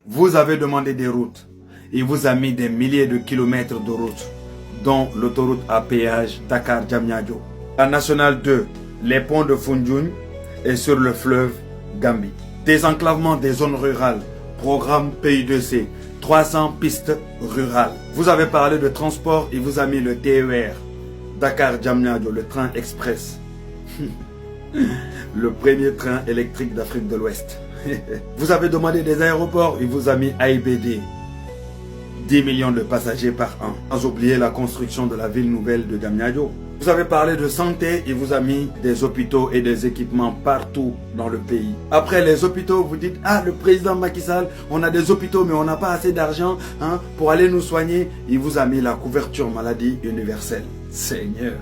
Vous avez demandé des routes. Il vous a mis des milliers de kilomètres de routes, dont l'autoroute à péage Dakar-Diamniadio. La nationale 2, les ponts de Foundiougne et sur le fleuve Gambie. Désenclavement des zones rurales, programme PI2C, 300 pistes rurales. Vous avez parlé de transport, il vous a mis le TER, Dakar-Diamniadio, le train express. Le premier train électrique d'Afrique de l'Ouest. Vous avez demandé des aéroports, il vous a mis AIBD. 10 millions de passagers par an. Sans oublier la construction de la ville nouvelle de Diamniadio. Vous avez parlé de santé, il vous a mis des hôpitaux et des équipements partout dans le pays. Après les hôpitaux, vous dites, ah, le président Macky Sall, on a des hôpitaux mais on n'a pas assez d'argent pour aller nous soigner. Il vous a mis la couverture maladie universelle. Seigneur.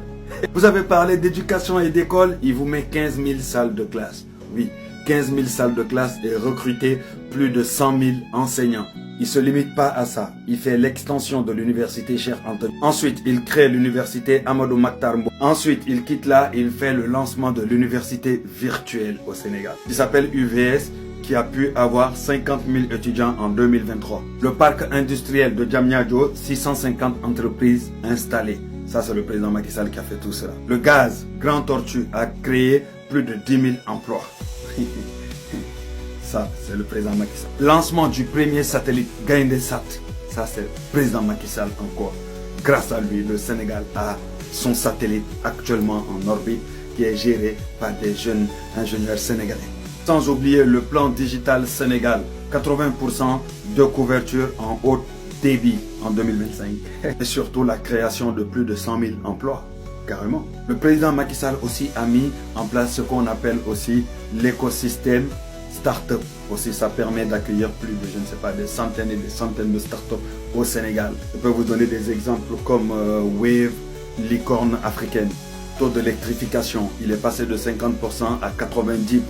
Vous avez parlé d'éducation et d'école, il vous met 15 000 salles de classe. Oui, 15 000 salles de classe et recruter plus de 100 000 enseignants. Il ne se limite pas à ça. Il fait l'extension de l'université Cheikh Anta Diop. Ensuite, il crée l'université Amadou Mahtar Mbow. Ensuite, il quitte là et il fait le lancement de l'université virtuelle au Sénégal. Il s'appelle UVS, qui a pu avoir 50 000 étudiants en 2023. Le parc industriel de Diamniadio, 650 entreprises installées. Ça, c'est le président Macky Sall qui a fait tout cela. Le gaz Grand Tortue a créé plus de 10 000 emplois. Ça, c'est le président Macky Sall. Lancement du premier satellite Gaindesat. Ça, c'est le président Macky Sall encore. Grâce à lui, le Sénégal a son satellite actuellement en orbite qui est géré par des jeunes ingénieurs sénégalais. Sans oublier le plan digital Sénégal. 80% de couverture en haute débit en 2025. Et surtout la création de plus de 100 000 emplois. Carrément. Le président Macky Sall aussi a mis en place ce qu'on appelle aussi l'écosystème start-up. Aussi, ça permet d'accueillir plus de, je ne sais pas, des centaines et des centaines de start-up au Sénégal. Je peux vous donner des exemples comme Wave, licorne africaine. Taux d'électrification, il est passé de 50% à 90%.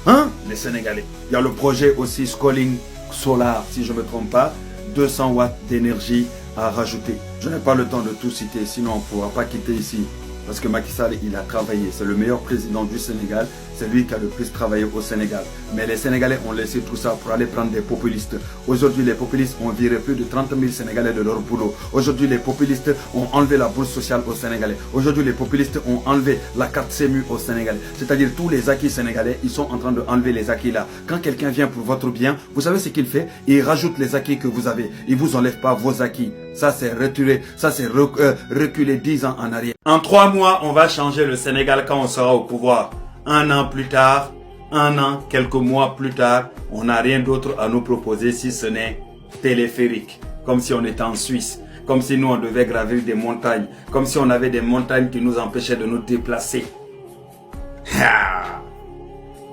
Hein? Les Sénégalais. Il y a le projet aussi Schooling Solar, si je ne me trompe pas. 200 watts d'énergie à rajouter. Je n'ai pas le temps de tout citer, sinon on ne pourra pas quitter ici. Parce que Macky Sall, il a travaillé. C'est le meilleur président du Sénégal. C'est lui qui a le plus travaillé au Sénégal. Mais les Sénégalais ont laissé tout ça pour aller prendre des populistes. Aujourd'hui, les populistes ont viré plus de 30 000 Sénégalais de leur boulot. Aujourd'hui, les populistes ont enlevé la bourse sociale aux Sénégalais. Aujourd'hui, les populistes ont enlevé la carte CEMU aux Sénégalais. C'est-à-dire tous les acquis sénégalais, ils sont en train d'enlever les acquis là. Quand quelqu'un vient pour votre bien, vous savez ce qu'il fait? Il rajoute les acquis que vous avez. Il ne vous enlève pas vos acquis. Ça, c'est reculer, ça, c'est reculer 10 ans en arrière. En 3 mois, on va changer le Sénégal quand on sera au pouvoir. 1 an plus tard, 1 an, quelques mois plus tard, on n'a rien d'autre à nous proposer si ce n'est téléphérique. Comme si on était en Suisse. Comme si nous, on devait gravir des montagnes. Comme si on avait des montagnes qui nous empêchaient de nous déplacer.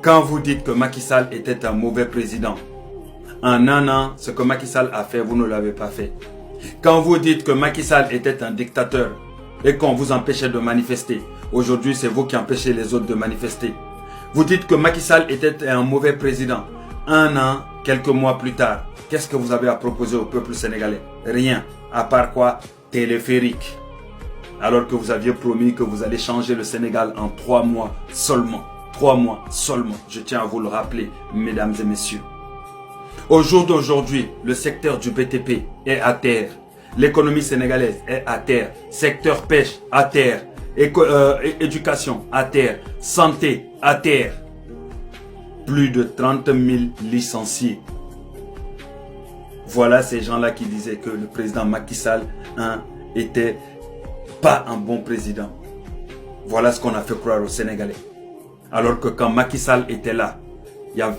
Quand vous dites que Macky Sall était un mauvais président, en 1 an, ce que Macky Sall a fait, vous ne l'avez pas fait. Quand vous dites que Macky Sall était un dictateur et qu'on vous empêchait de manifester, aujourd'hui c'est vous qui empêchez les autres de manifester. Vous dites que Macky Sall était un mauvais président. 1 an, quelques mois plus tard, qu'est-ce que vous avez à proposer au peuple sénégalais? Rien, à part quoi? Téléphérique. Alors que vous aviez promis que vous allez changer le Sénégal en 3 mois seulement. 3 mois seulement, je tiens à vous le rappeler, mesdames et messieurs. Au jour d'aujourd'hui, le secteur du BTP est à terre. L'économie sénégalaise est à terre. Secteur pêche à terre. Éducation à terre. Santé à terre. Plus de 30 000 licenciés. Voilà ces gens-là qui disaient que le président Macky Sall était pas un bon président. Voilà ce qu'on a fait croire aux Sénégalais. Alors que quand Macky Sall était là,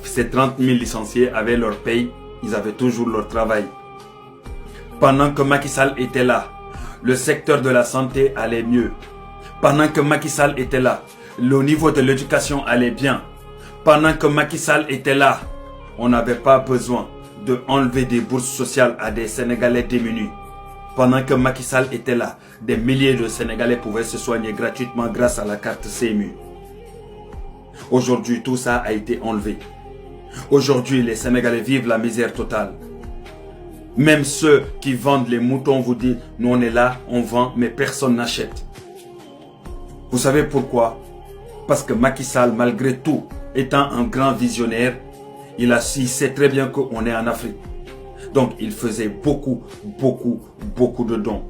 ces 30 000 licenciés avaient leur paye, ils avaient toujours leur travail. Pendant que Macky Sall était là, le secteur de la santé allait mieux. Pendant que Macky Sall était là, le niveau de l'éducation allait bien. Pendant que Macky Sall était là, on n'avait pas besoin de enlever des bourses sociales à des Sénégalais démunis. Pendant que Macky Sall était là, des milliers de Sénégalais pouvaient se soigner gratuitement grâce à la carte CMU. Aujourd'hui, tout ça a été enlevé. Aujourd'hui, les Sénégalais vivent la misère totale. Même ceux qui vendent les moutons vous disent, nous on est là, on vend, mais personne n'achète. Vous savez pourquoi? Parce que Macky Sall, malgré tout, étant un grand visionnaire, Il sait très bien qu'on est en Afrique. Donc, il faisait beaucoup de dons.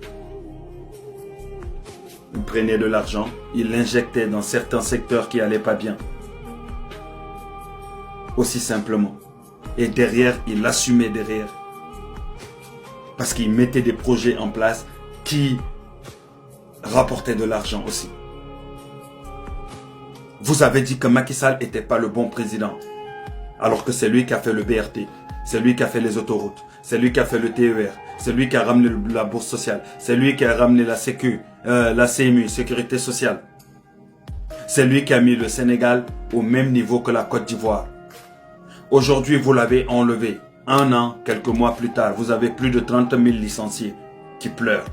Il prenait de l'argent, il l'injectait dans certains secteurs qui n'allaient pas bien. Aussi simplement. Et derrière, il assumait derrière. Parce qu'il mettait des projets en place qui rapportaient de l'argent aussi. Vous avez dit que Macky Sall n'était pas le bon président. Alors que c'est lui qui a fait le BRT. C'est lui qui a fait les autoroutes. C'est lui qui a fait le TER. C'est lui qui a ramené la bourse sociale. C'est lui qui a ramené la la CMU, Sécurité sociale. C'est lui qui a mis le Sénégal au même niveau que la Côte d'Ivoire. Aujourd'hui, vous l'avez enlevé. 1 an, quelques mois plus tard, vous avez plus de 30 000 licenciés qui pleurent.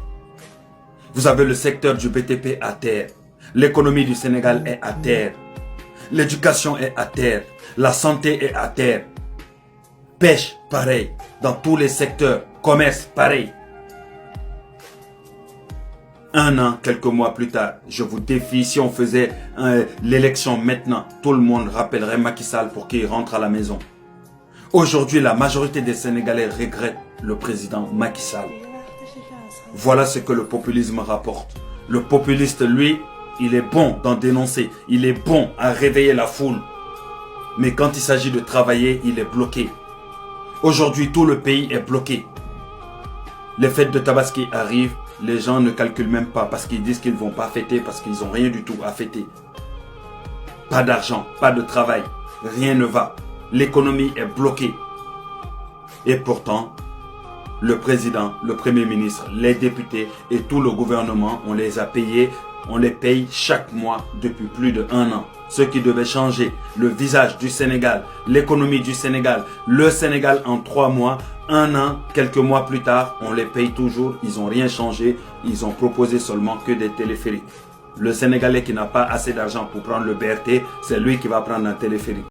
Vous avez le secteur du BTP à terre. L'économie du Sénégal est à terre. L'éducation est à terre. La santé est à terre. Pêche, pareil. Dans tous les secteurs. Commerce, pareil. 1 an, quelques mois plus tard, je vous défie, si on faisait l'élection maintenant, tout le monde rappellerait Macky Sall pour qu'il rentre à la maison. Aujourd'hui, la majorité des Sénégalais regrettent le président Macky Sall. Voilà ce que le populisme rapporte. Le populiste, lui, il est bon d'en dénoncer. Il est bon à réveiller la foule. Mais quand il s'agit de travailler, il est bloqué. Aujourd'hui, tout le pays est bloqué. Les fêtes de Tabaski arrivent, les gens ne calculent même pas parce qu'ils disent qu'ils ne vont pas fêter parce qu'ils n'ont rien du tout à fêter. Pas d'argent, pas de travail, rien ne va. L'économie est bloquée. Et pourtant, le président, le premier ministre, les députés et tout le gouvernement, on les a payés, on les paye chaque mois depuis plus de 1 an. Ce qui devait changer le visage du Sénégal, l'économie du Sénégal, le Sénégal en 3 mois, 1 an, quelques mois plus tard, on les paye toujours, ils n'ont rien changé, ils ont proposé seulement que des téléphériques. Le Sénégalais qui n'a pas assez d'argent pour prendre le BRT, c'est lui qui va prendre un téléphérique.